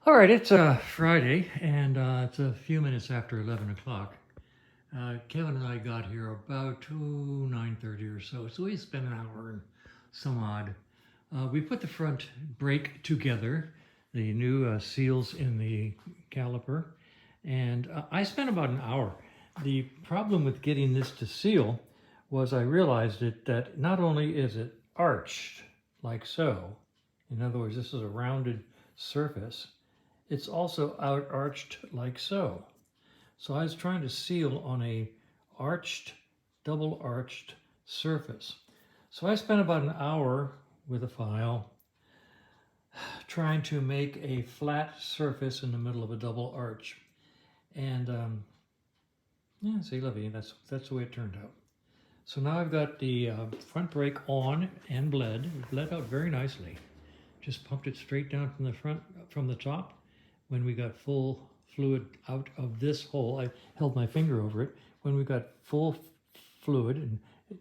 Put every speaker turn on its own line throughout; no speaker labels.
All right, it's Friday, and it's a few minutes after 11 o'clock. Kevin and I got here about 9:30 or so we spent an hour and some odd. We put the front brake together, the new seals in the caliper, and I spent about an hour. The problem with getting this to seal was I realized that not only is it arched like so, in other words, this is a rounded surface, it's also out arched like so. So I was trying to seal on a double arched surface. So I spent about an hour with a file trying to make a flat surface in the middle of a double arch. And yeah, see, Levy, that's the way it turned out. So now I've got the front brake on and bled. It bled out very nicely. Just pumped it straight down from the front, from the top. When we got full fluid out of this hole, I held my finger over it. When we got full fluid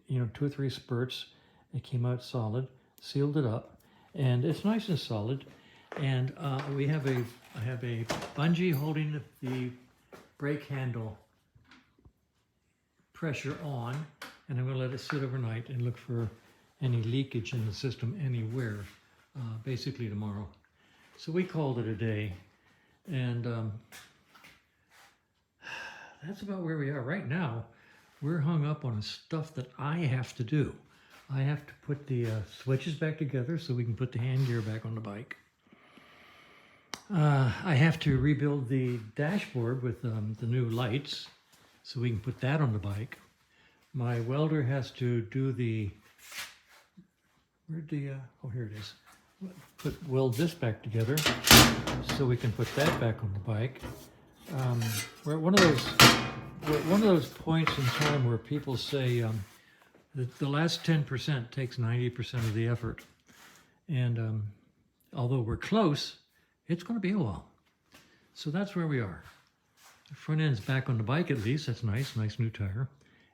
and 2 or 3 spurts, it came out solid, sealed it up, and it's nice and solid. And I have a bungee holding the brake handle pressure on, and I'm going to let it sit overnight and look for any leakage in the system anywhere, basically tomorrow. So we called it a day. And that's about where we are right now. We're hung up on stuff that I have to do. I have to put the switches back together so we can put the hand gear back on the bike. I have to rebuild the dashboard with the new lights so we can put that on the bike. My welder has to do the, oh, here it is. Weld this back together so we can put that back on the bike. We're at one of those points in time where people say that the last 10% takes 90% of the effort, and although we're close, it's going to be a while. So that's where we are. The front end's back on the bike at least. That's nice new tire,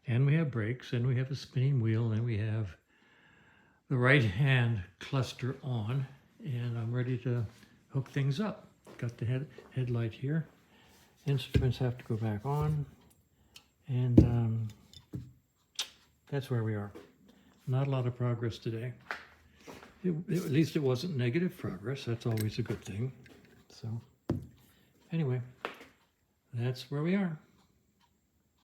and we have brakes, and we have a spinning wheel, and we have the right hand cluster on, and I'm ready to hook things up. Got the headlight here. Instruments have to go back on, and that's where we are. Not a lot of progress today. At least it wasn't negative progress. That's always a good thing. So anyway, that's where we are.